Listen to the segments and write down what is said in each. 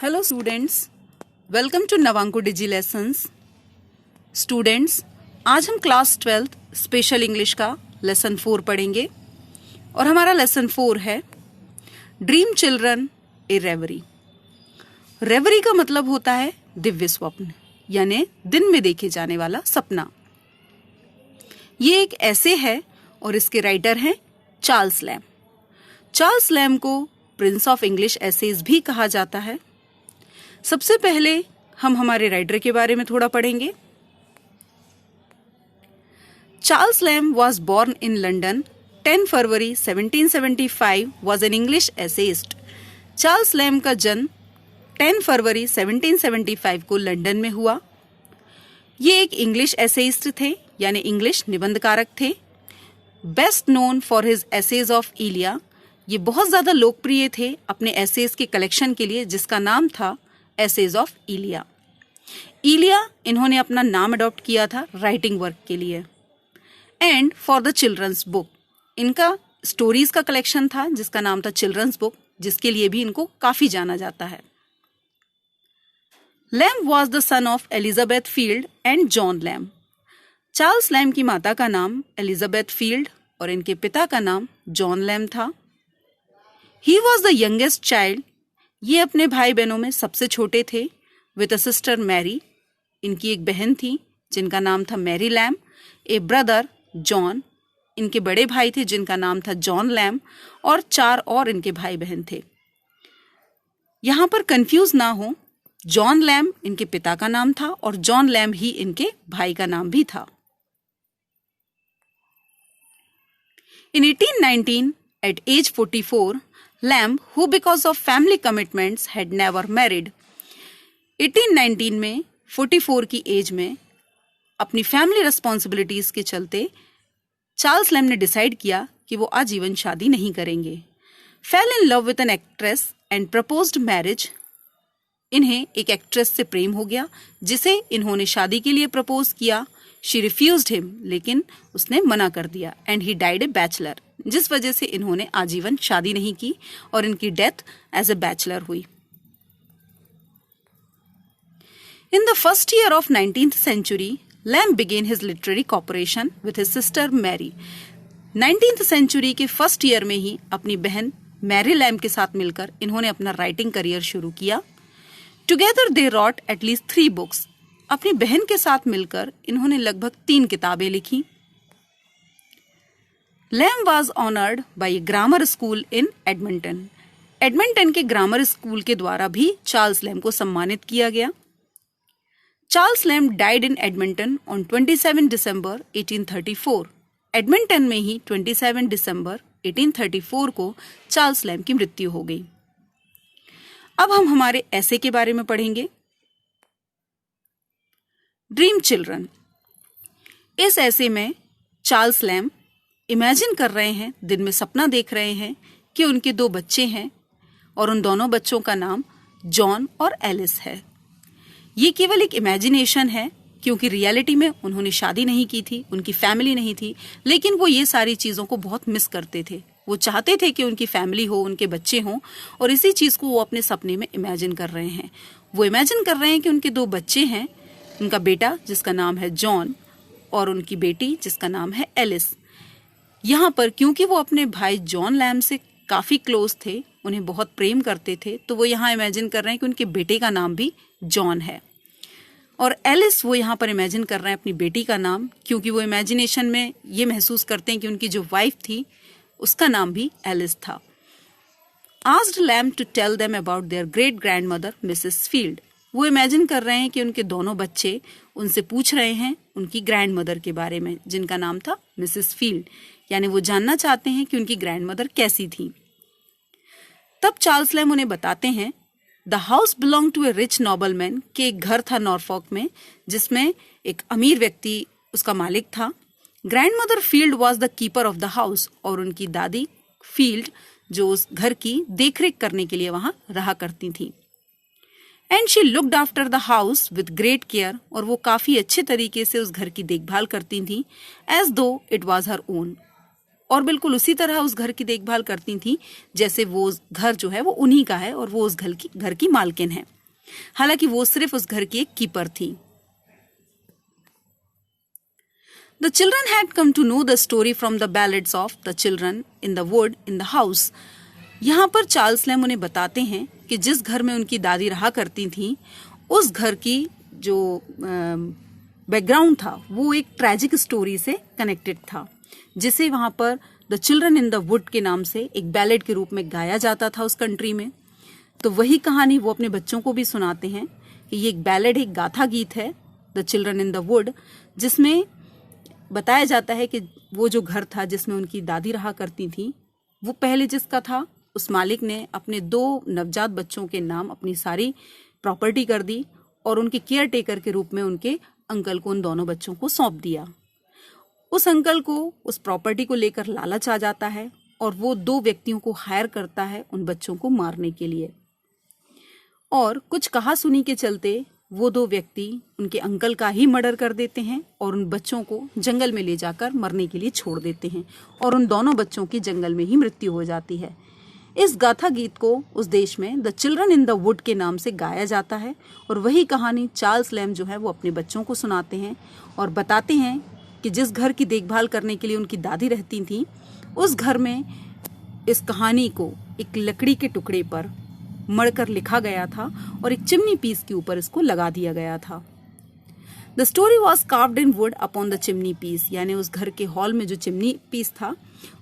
Hello students, welcome to Navanko digi lessons. Students, आज हम class 12th special English का lesson 4 पढ़ेंगे और हमारा लेसन 4 है ड्रीम चिल्ड्रन ए रेवरी। रेवरी का मतलब होता है दिव्य स्वप्न, यानी दिन में देखे जाने वाला सपना। ये एक ऐसे है और इसके राइटर हैं चार्ल्स लैम। चार्ल्स लैम को प्रिंस ऑफ इंग्लिश एसेज भी कहा जाता है। सबसे पहले हम हमारे राइटर के बारे में थोड़ा पढ़ेंगे। Charles Lamb was born in London 10 February 1775 was an English essayist. Charles Lamb का जन्म 10 फरवरी 1775 को लंदन में हुआ। ये एक इंग्लिश एसेइस्ट थे, यानी इंग्लिश निबंधकारक थे। Best known for his essays of Elia. ये बहुत ज़्यादा लोकप्रिय थे अपने एसेज के कलेक्शन के लिए, जिसका नाम था एसेज ऑफ इलिया। इलिया इन्होंने अपना नाम अडॉप्ट किया था राइटिंग वर्क के लिए। And for the children's book, इनका स्टोरीज का कलेक्शन था जिसका नाम था चिल्ड्रंस बुक, जिसके लिए भी इनको काफी जाना जाता है। Lamb was the son of Elizabeth Field and John Lamb. Charles Lamb की माता का नाम एलिजाबेथ फील्ड और इनके पिता का नाम जॉन लैम था। He was the youngest child. ये अपने भाई बहनों में सबसे छोटे थे। विद अ सिस्टर मैरी, इनकी एक बहन थी जिनका नाम था मैरी लैम। ए ब्रदर जॉन, इनके बड़े भाई थे जिनका नाम था जॉन लैम, और 4 और इनके भाई बहन थे। यहां पर कंफ्यूज ना हो, जॉन लैम इनके पिता का नाम था और जॉन लैम ही इनके भाई का नाम भी था। In 1819, at age 44, Lamb, who because of family commitments had never married, 1819 में 44 की एज में अपनी फैमिली रिस्पॉन्सिबिलिटीज के चलते चार्ल्स लैम ने डिसाइड किया कि वो आजीवन शादी नहीं करेंगे। Fail in love with an actress and proposed marriage. इन्हें एक एक्ट्रेस से प्रेम हो गया जिसे इन्होंने शादी के लिए प्रपोज किया। शी रिफ्यूज्ड हिम, लेकिन उसने मना कर दिया। And he died A bachelor, जिस वजह से इन्होंने आजीवन शादी नहीं की और इनकी डेथ एज ए बैचलर हुई। In the first year of 19th century, Lamb began his literary cooperation with his sister Mary. 19th century के फर्स्ट ईयर में ही अपनी बहन मैरी लैम के साथ मिलकर इन्होंने अपना राइटिंग करियर शुरू किया। Together they wrote at least 3 books. अपनी बहन के साथ मिलकर इन्होंने लगभग 3 किताबें लिखी। Lamb was honoured by grammar school in Edmonton. Edmonton के ग्रामर स्कूल के द्वारा भी चार्ल्स लैम को सम्मानित किया गया। Charles Lamb died in Edmonton on 27 December 1834। Edmonton में ही 27 दिसंबर 1834 को चार्ल्स लैम की मृत्यु हो गई। अब हम हमारे ऐसे के बारे में पढ़ेंगे। Dream children. इस ऐसे में चार्ल्स लैम इमेजिन कर रहे हैं, दिन में सपना देख रहे हैं कि उनके 2 बच्चे हैं और उन दोनों बच्चों का नाम जॉन और एलिस है। ये केवल एक इमेजिनेशन है, क्योंकि रियलिटी में उन्होंने शादी नहीं की थी, उनकी फैमिली नहीं थी, लेकिन वो ये सारी चीज़ों को बहुत मिस करते थे। वो चाहते थे कि उनकी फैमिली हो, उनके बच्चे हों, और इसी चीज़ को वो अपने सपने में इमेजिन कर रहे हैं। वो इमेजिन कर रहे हैं कि उनके 2 बच्चे हैं, उनका बेटा जिसका नाम है जॉन और उनकी बेटी जिसका नाम है एलिस। यहाँ पर क्योंकि वो अपने भाई जॉन लैम से काफ़ी क्लोज थे, उन्हें बहुत प्रेम करते थे, तो वो यहाँ इमेजिन कर रहे हैं कि उनके बेटे का नाम भी जॉन है। और एलिस, वो यहाँ पर इमेजिन कर रहे हैं अपनी बेटी का नाम, क्योंकि वो इमेजिनेशन में ये महसूस करते हैं कि उनकी जो वाइफ थी उसका नाम भी एलिस था। Asked Lamb to tell them about their great grandmother Mrs Field. वो इमेजिन कर रहे हैं कि उनके दोनों बच्चे उनसे पूछ रहे हैं उनकी ग्रैंड मदर के बारे में, जिनका नाम था मिसेस फील्ड, यानी वो जानना चाहते हैं कि उनकी ग्रैंड मदर कैसी थी। तब चार्ल्स लैम उन्हें बताते हैं the house belong to a rich nobleman, के एक घर था नॉरफॉक में जिसमें एक अमीर व्यक्ति उसका मालिक था। Grand mother field was the keeper of the house, और उनकी दादी फील्ड जो उस घर की देखरेख करने के लिए वहां रहा करती थी। And she looked after the house with great care, और वो काफी अच्छे तरीके से उस घर की देखभाल करती थी, एज दो इट वॉज हर ओन, और बिल्कुल उसी तरह उस घर की देखभाल करती थी जैसे वो घर जो है वो उन्हीं का है और वो उस घर की मालकिन है। हालांकि वो सिर्फ उस घर की एक कीपर थी। The children had come to know the story from the ballads of the children in the wood in the house. यहाँ पर चार्ल्स लैम उन्हें बताते हैं कि जिस घर में उनकी दादी रहा करती थी उस घर की जो बैकग्राउंड था वो एक ट्रेजिक स्टोरी से कनेक्टेड था, जिसे वहाँ पर the children in the wood के नाम से एक बैलेड के रूप में गाया जाता था उस कंट्री में। तो वही कहानी वो अपने बच्चों को भी सुनाते हैं कि ये एक बैलेड, एक गाथा गीत है the children in the wood, जिसमें बताया जाता है कि वो जो घर था जिसमें उनकी दादी रहा करती थी वो पहले जिसका था उस मालिक ने अपने 2 नवजात बच्चों के नाम अपनी सारी प्रॉपर्टी कर दी और उनके केयर टेकर के रूप में उनके अंकल को उन दोनों बच्चों को सौंप दिया। उस अंकल को उस प्रॉपर्टी को लेकर लालच आ जाता है और वो 2 व्यक्तियों को हायर करता है उन बच्चों को मारने के लिए, और कुछ कहासुनी के चलते वो 2 व्यक्ति उनके अंकल का ही मर्डर कर देते हैं और उन बच्चों को जंगल में ले जाकर मरने के लिए छोड़ देते हैं और उन दोनों बच्चों की जंगल में ही मृत्यु हो जाती है। इस गाथा गीत को उस देश में the children in the wood के नाम से गाया जाता है और वही कहानी चार्ल्स लैम जो है वो अपने बच्चों को सुनाते हैं और बताते हैं कि जिस घर की देखभाल करने के लिए उनकी दादी रहती थी उस घर में इस कहानी को एक लकड़ी के टुकड़े पर मढ़कर लिखा गया था और एक चिमनी पीस के ऊपर इसको लगा दिया गया था। The story was carved in wood upon the chimney piece, यानी उस घर के हॉल में जो चिमनी पीस था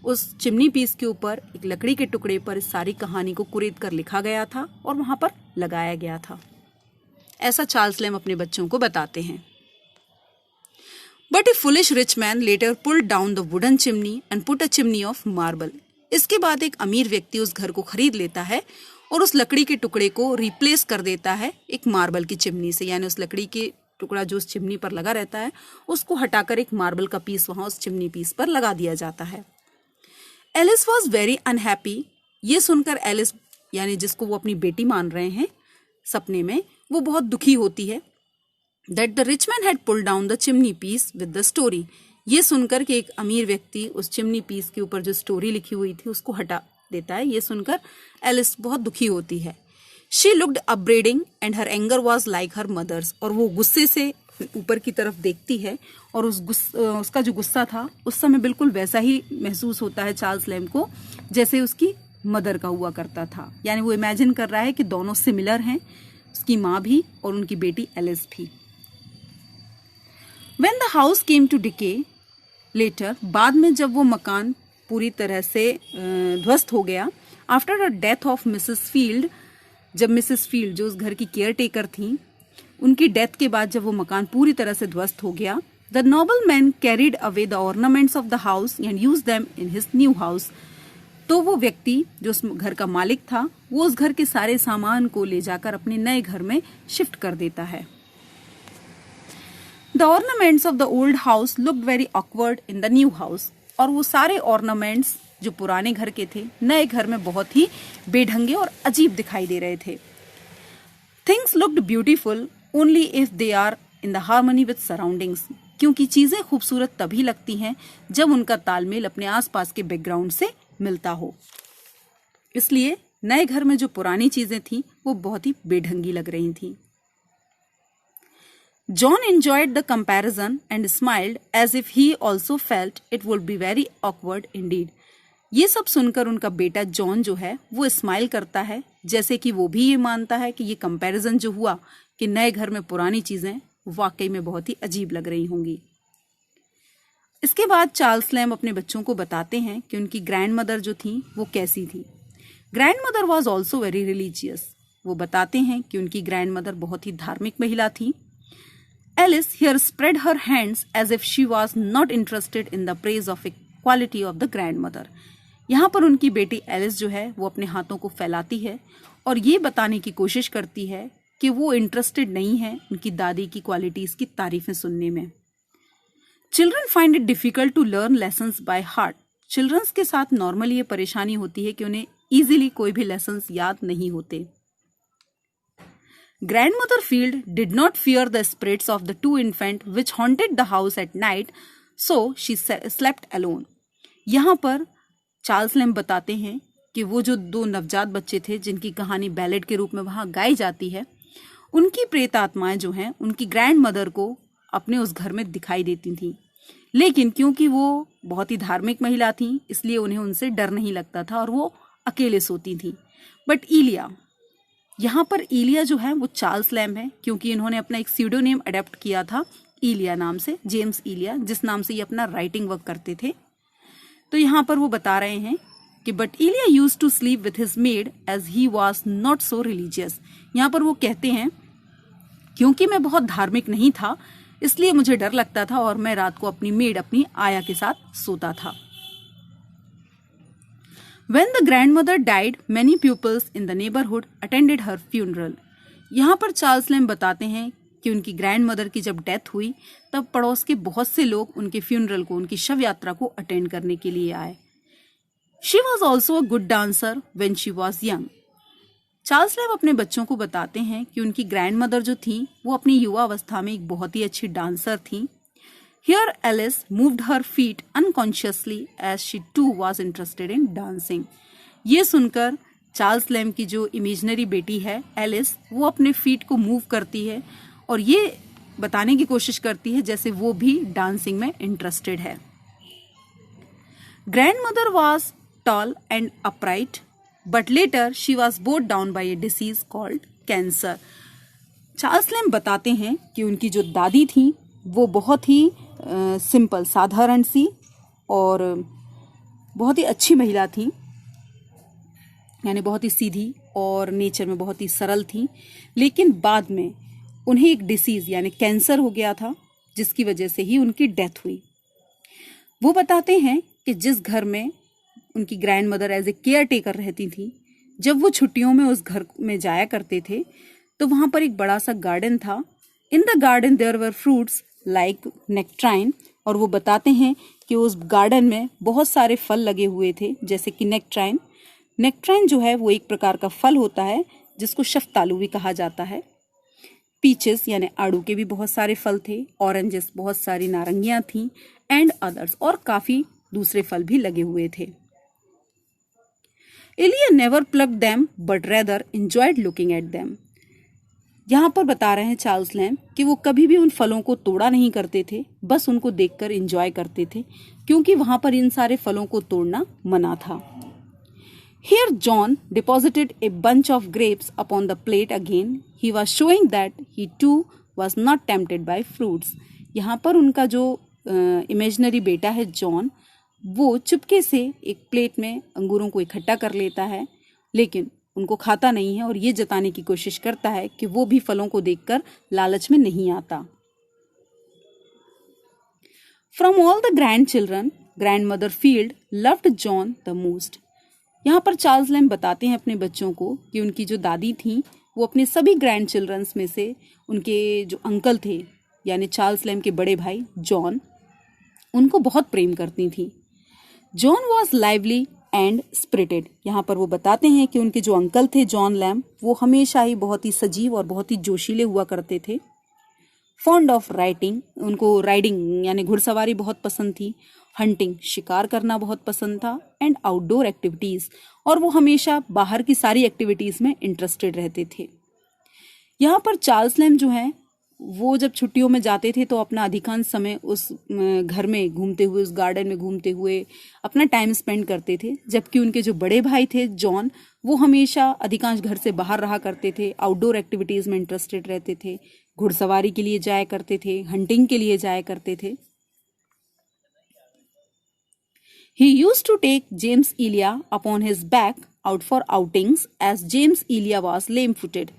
उस चिमनी पीस के ऊपर एक लकड़ी के टुकड़े पर इस सारी कहानी को कुरेद कर लिखा गया था और वहां पर लगाया गया था। ऐसा चार्ल्स लैम अपने बच्चों को बताते हैं। But a foolish rich man later pulled down the wooden chimney and put a chimney of marble. इसके बाद एक अमीर व्यक्ति उस घर को खरीद लेता है और उस लकड़ी के टुकड़े को रिप्लेस कर देता है एक मार्बल की चिमनी से, यानी उस लकड़ी के टुकड़ा जो उस चिमनी पर लगा रहता है उसको हटाकर एक मार्बल का पीस वहां उस चिमनी पीस पर लगा दिया जाता है। Alice was very unhappy. ये सुनकर एलिस, यानी जिसको वो अपनी बेटी मान रहे हैं सपने में, वो बहुत दुखी होती है। That the rich man had pulled down the chimney peace with the story. ये सुनकर कि एक अमीर व्यक्ति उस चिमनी पीस के ऊपर जो स्टोरी लिखी हुई थी उसको हटा देता है, ये सुनकर एलिस बहुत दुखी होती है। She looked upbraiding and her anger was like her mother's. और वो गुस्से से ऊपर की तरफ देखती है और उसका जो गुस्सा था उस समय बिल्कुल वैसा ही महसूस होता है चार्ल्स लैम को जैसे उसकी मदर का हुआ करता था। यानी वो इमेजिन कर रहा है कि दोनों सिमिलर हैं, उसकी माँ भी और उनकी बेटी एलिस भी। When the house came to decay later, बाद में जब वो मकान पूरी तरह से ध्वस्त हो गया, after the death of Mrs field, जब मिसेस फील्ड जो उस घर की केयर टेकर थी उनकी डेथ के बाद जब वो मकान पूरी तरह से ध्वस्त हो गया, the noble man carried away the ornaments of the house and use them in his new house. तो वो व्यक्ति जो उस घर का मालिक था वो उस घर के सारे सामान को ले जाकर अपने नए घर में शिफ्ट कर देता है। The ornaments of the old house looked very awkward in the new house. और वो सारे ऑर्नामेंट्स जो पुराने घर के थे नए घर में बहुत ही बेढंगे और अजीब दिखाई दे रहे थे। Things looked beautiful only if they are in the harmony with surroundings. क्योंकि चीजें खूबसूरत तभी लगती हैं जब उनका तालमेल अपने आसपास के बैकग्राउंड से मिलता हो। इसलिए नए घर में जो पुरानी चीजें थी वो बहुत ही बेढंगी लग रही थी। John enjoyed the comparison and smiled as if he also felt it would be very awkward indeed. ये सब सुनकर उनका बेटा जॉन जो है वो स्माइल करता है जैसे कि वो भी ये मानता है कि ये कंपैरिजन जो हुआ कि नए घर में पुरानी चीजें वाकई में बहुत ही अजीब लग रही होंगी। इसके बाद चार्ल्स लैम अपने बच्चों को बताते हैं कि उनकी ग्रैंड मदर जो थी वो कैसी थी। Grand mother was also very religious. वो बताते हैं कि उनकी ग्रैंड मदर बहुत ही धार्मिक महिला थी। Alice here spread her hands as if she was not interested in the praise of equality of the grandmother. यहाँ पर उनकी बेटी एलिस जो है वो अपने हाथों को फैलाती है और ये बताने की कोशिश करती है कि वो इंटरेस्टेड नहीं है उनकी दादी की क्वालिटीज की तारीफें सुनने में। Children find it difficult to learn lessons by heart. Children's के साथ नॉर्मली ये परेशानी होती है कि उन्हें इजीली कोई भी लेसन्स याद नहीं होते। Grandmother Field did not fear the spirits of the 2 infants which haunted the house at night, so she slept alone. यहाँ पर चार्ल्स लैम्ब बताते हैं कि वो जो 2 नवजात बच्चे थे जिनकी कहानी बैलेड के रूप में वहाँ गाई जाती है, उनकी प्रेत आत्माएं जो हैं उनकी ग्रैंड मदर को अपने उस घर में दिखाई देती थीं। लेकिन क्योंकि वो बहुत ही धार्मिक महिला थी, इसलिए उन्हें उनसे डर नहीं लगता था और वो अकेले सोती थी। बट इलिया, यहाँ पर इलिया जो है वो चार्ल्स लैम्ब है, क्योंकि इन्होंने अपना एक स्यूडोनेम अडेप्ट किया था इलिया नाम से, जेम्स इलिया, जिस नाम से ये अपना राइटिंग वर्क करते थे। तो यहाँ पर वो बता रहे हैं कि but Elia used to sleep with his maid as he was not so religious. यहाँ पर वो कहते हैं क्योंकि मैं बहुत धार्मिक नहीं था, इसलिए मुझे डर लगता था और मैं रात को अपनी मेड, अपनी आया के साथ सोता था। When the grandmother died, many pupils in the neighborhood attended her funeral. यहाँ पर चार्ल्स लैम्ब बताते हैं कि उनकी ग्रैंड मदर की जब डेथ हुई तब पड़ोस के बहुत से लोग उनके फ्यूनरल को, उनकी शव यात्रा को अटेंड करने के लिए आए। She was also a good dancer when she was young. Charles lamb अपने बच्चों को बताते हैं कि उनकी ग्रैंड मदर जो थी वो अपनी युवा अवस्था में एक बहुत ही अच्छी डांसर थी। Here Alice moved her feet unconsciously as she too was interested in dancing. ये सुनकर चार्ल्स लैम्ब की जो इमेजिनरी बेटी है एलिस, वो अपने फीट को मूव करती है और ये बताने की कोशिश करती है जैसे वो भी डांसिंग में इंटरेस्टेड है। Grandmother was tall and upright, but later she was brought down by a disease called cancer. Charles lamb बताते हैं कि उनकी जो दादी थी वो बहुत ही सिंपल, साधारण सी और बहुत ही अच्छी महिला थी, यानी बहुत ही सीधी और नेचर में बहुत ही सरल थी। लेकिन बाद में उन्हें एक डिसीज यानी कैंसर हो गया था, जिसकी वजह से ही उनकी डेथ हुई। वो बताते हैं कि जिस घर में उनकी grandmother as a caretaker रहती थी, जब वो छुट्टियों में उस घर में जाया करते थे तो वहां पर एक बड़ा सा गार्डन था। In the garden there were fruits like nectarine, और वो बताते हैं कि उस गार्डन में बहुत सारे फल लगे हुए थे जैसे कि नेक्ट्राइन। नेक्ट्राइन जो है वो एक प्रकार का फल होता है जिसको शफ्तालू भी कहा जाता है। पीचेस यानी आड़ू के भी बहुत सारे फल थे, ऑरेंजेस बहुत सारी नारंगियां थी, एंड अदर्स, और काफी दूसरे फल भी लगे हुए थे। Ilya never plucked them but rather enjoyed looking at them. यहाँ पर बता रहे हैं चार्ल्स लैम्ब कि वो कभी भी उन फलों को तोड़ा नहीं करते थे, बस उनको देखकर एंजॉय करते थे, क्योंकि वहां पर इन सारे फलों को तोड़ना मना था। Here John deposited a bunch of grapes upon the plate again. He was showing that he too was not tempted by fruits. यहाँ पर उनका जो इमेजिनरी बेटा है जॉन, वो चुपके से एक प्लेट में अंगूरों को इकट्ठा कर लेता है, लेकिन उनको खाता नहीं है और ये जताने की कोशिश करता है कि वो भी फलों को देखकर लालच में नहीं आता। From all the grandchildren, grandmother Field loved John the most. यहाँ पर चार्ल्स लैम्ब बताते हैं अपने बच्चों को कि उनकी जो दादी थी वो अपने सभी ग्रैंड चिल्ड्रंस में से उनके जो अंकल थे यानी चार्ल्स लैम्ब के बड़े भाई जॉन, उनको बहुत प्रेम करती थी। John was lively and spirited. यहाँ पर वो बताते हैं कि उनके जो अंकल थे जॉन लैम्ब, वो हमेशा ही बहुत ही सजीव और बहुत ही जोशीले हुआ करते थे। फॉन्ड ऑफ राइटिंग, उनको राइडिंग यानी घुड़सवारी बहुत पसंद थी। हंटिंग, शिकार करना बहुत पसंद था। एंड आउटडोर एक्टिविटीज, और वो हमेशा बाहर की सारी एक्टिविटीज में इंटरेस्टेड रहते थे। यहाँ पर चार्ल्स लैम्ब जो हैं वो जब छुट्टियों में जाते थे तो अपना अधिकांश समय उस घर में घूमते हुए, उस गार्डन में घूमते हुए अपना टाइम स्पेंड करते थे, जबकि उनके जो बड़े भाई थे जॉन, वो हमेशा अधिकांश घर से बाहर रहा करते थे, आउटडोर एक्टिविटीज में इंटरेस्टेड रहते थे, घुड़सवारी के लिए जाया करते थे, हंटिंग के लिए जाया करते थे। He used to take James Elia upon his back out for outings as James Elia was lame-footed.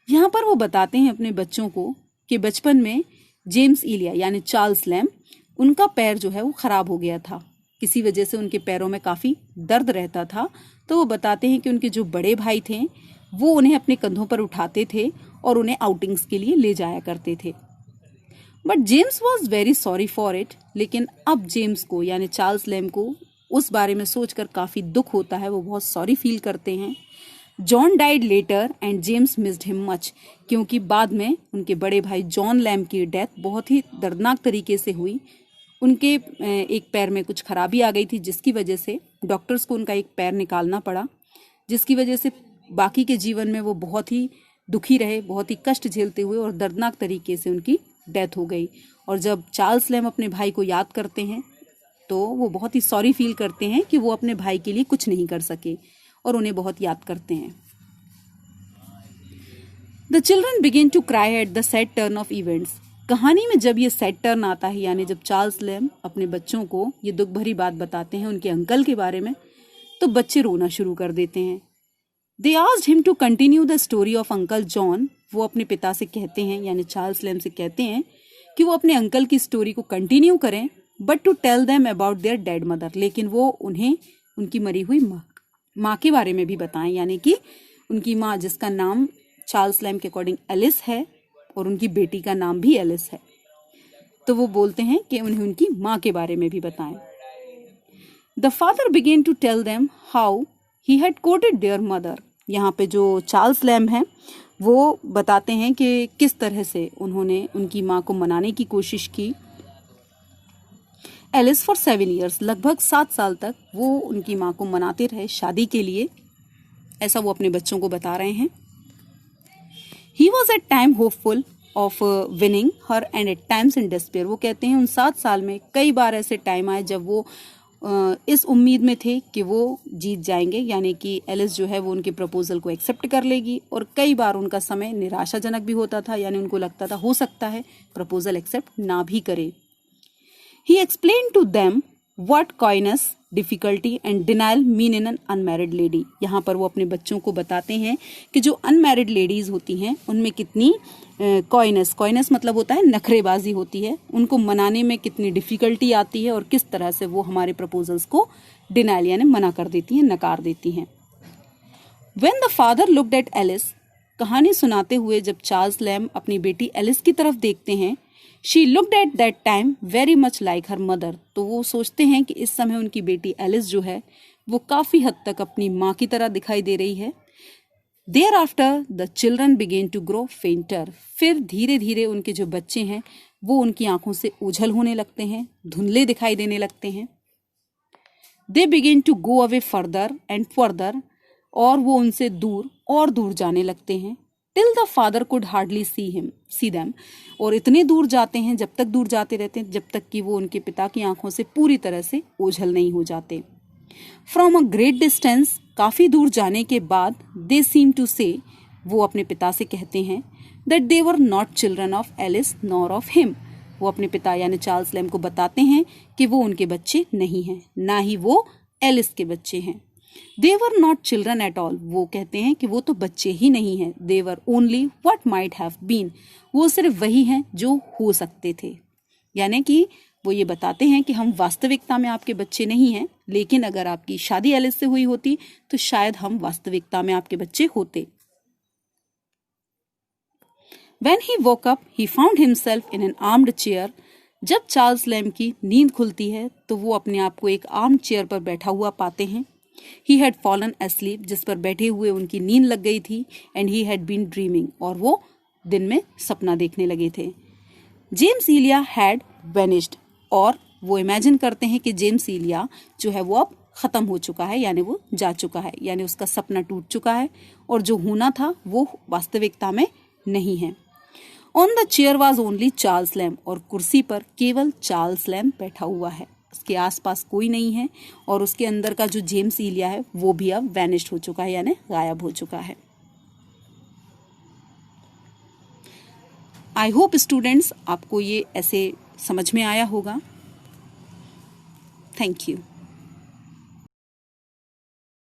यहाँ पर वो बताते हैं अपने बच्चों को कि बचपन में जेम्स इलिया यानी चार्ल्स लैम्ब, उनका पैर जो है वो खराब हो गया था, किसी वजह से उनके पैरों में काफी दर्द रहता था। तो वो बताते हैं कि उनके जो बड़े भाई थे वो उन्हें अपने कंधों पर उठाते थे और उन्हें आउटिंग्स के लिए ले जाया करते थे। But James was very sorry for it. लेकिन अब जेम्स को यानी चार्ल्स लैम्ब को उस बारे में सोचकर काफी दुख होता है, वो बहुत सॉरी फील करते हैं। John died later and James missed him much, क्योंकि बाद में उनके बड़े भाई जॉन लैम्ब की डेथ बहुत ही दर्दनाक तरीके से हुई। उनके एक पैर में कुछ खराबी आ गई थी, जिसकी वजह से डॉक्टर्स को उनका एक पैर निकालना पड़ा, जिसकी वजह से बाकी के जीवन में वो बहुत ही दुखी रहे, बहुत ही कष्ट झेलते हुए, और दर्दनाक तरीके से उनकी डेथ हो गई। और जब चार्ल्स लैम्ब अपने भाई को याद करते हैं तो वो बहुत ही सॉरी फील करते हैं कि वो अपने भाई के लिए कुछ नहीं कर सके, और उन्हें बहुत याद करते हैं। The children begin to cry at the sad turn of events. कहानी में जब ये सैड टर्न आता है, यानी जब चार्ल्स लैम्ब अपने बच्चों को ये दुख भरी बात बताते हैं उनके अंकल के बारे में, तो बच्चे रोना शुरू कर देते हैं। They asked him to continue the story of uncle John. वो अपने पिता से कहते हैं, यानी चार्ल्स लैम्ब से कहते हैं कि वो अपने अंकल की स्टोरी को कंटिन्यू करें, but to tell them about their dead mother. लेकिन वो उन्हें उनकी मरी हुई माँ के बारे में भी बताएं, यानी कि उनकी माँ जिसका नाम चार्ल्स लैम्ब के अकॉर्डिंग एलिस है, और उनकी बेटी का नाम भी एलिस है। तो वो बोलते हैं कि उन्हें उनकी माँ के बारे में भी बताएं। The father began to tell them how he had courted their mother. यहाँ पे जो चार्ल्स लैम्ब हैं वो बताते हैं कि किस तरह से उन्होंने उनकी माँ को मनाने की कोशिश की। एलिस फॉर 7 years, लगभग 7 साल तक वो उनकी माँ को मनाते रहे शादी के लिए, ऐसा वो अपने बच्चों को बता रहे हैं। He was at time hopeful of winning her and at times in despair। वो कहते हैं उन 7 साल में कई बार ऐसे टाइम आए जब वो इस उम्मीद में थे कि वो जीत जाएंगे, यानी कि एलिस जो है वो उनके प्रपोजल को एक्सेप्ट कर लेगी, और कई बार उनका समय निराशाजनक भी होता था, यानी उनको लगता था हो सकता है प्रपोजल एक्सेप्ट ना भी करे। He explained to them what coyness, difficulty and denial mean in an unmarried lady। यहाँ पर वो अपने बच्चों को बताते हैं कि जो अनमैरिड लेडीज होती हैं उनमें कितनी कॉइनेस मतलब होता है नखरेबाजी होती है, उनको मनाने में कितनी डिफिकल्टी आती है, और किस तरह से वो हमारे प्रपोजल्स को डिनाइल यानी मना कर देती हैं, नकार देती हैं। When the father looked at Alice, कहानी सुनाते हुए जब चार्ल्स लैम्ब अपनी बेटी एलिस की तरफ देखते हैं, she looked at that time very much like her mother. तो वो सोचते हैं कि इस समय उनकी बेटी एलिस जो है वो काफी हद तक अपनी माँ की तरह दिखाई दे रही है। Thereafter the children began to grow fainter. फिर धीरे धीरे उनके जो बच्चे हैं वो उनकी आंखों से ओझल होने लगते हैं, धुंधले दिखाई देने लगते हैं। They began to go away further and further, और वो उनसे दूर और दूर जाने लगते हैं। Till the father could hardly see them, और इतने दूर जाते हैं, जब तक दूर जाते रहते हैं जब तक कि वो उनके पिता की आंखों से पूरी तरह से ओझल नहीं हो जाते। फ्रॉम अ ग्रेट डिस्टेंस, काफी दूर जाने के बाद, दे सीम टू से, वो अपने पिता से कहते हैं that they were not children of Alice nor of him. वो अपने पिता यानी चार्ल्स लैम्ब को बताते हैं कि वो उनके बच्चे नहीं हैं, ना ही वो एलिस के बच्चे हैं। They were not children at all, वो कहते हैं कि वो तो बच्चे ही नहीं हैं। They were only what might have been, वो सिर्फ वही हैं जो हो सकते थे, यानी कि वो ये बताते हैं कि हम वास्तविकता में आपके बच्चे नहीं हैं, लेकिन अगर आपकी शादी एलिस से हुई होती तो शायद हम वास्तविकता में आपके बच्चे होते। When he woke up, he found himself in an armed chair। जब चार्ल्स लैम्ब की नींद खुलती है तो वो अपने आप को एक आर्म चेयर पर बैठा हुआ पाते हैं। He had fallen asleep, जिस पर बैठे हुए उनकी नींद लग गई थी, and he had been dreaming, और वो दिन में सपना देखने लगे थे। जेम्स इलिया had vanished, और वो इमेजिन करते हैं कि जेम्स इलिया जो है वो अब खत्म हो चुका है, यानी वो जा चुका है, यानी उसका सपना टूट चुका है, और जो होना था वो वास्तविकता में नहीं है। On the chair was only Charles lamb, और कुर्सी पर केवल चार्ल्स लैम्ब बैठा हुआ है, उसके आसपास कोई नहीं है, और उसके अंदर का जो जेम्स इलिया है वो भी अब वैनिश्ड हो चुका है, यानी गायब हो चुका है। आई होप स्टूडेंट्स आपको ये ऐसे समझ में आया होगा। Thank you.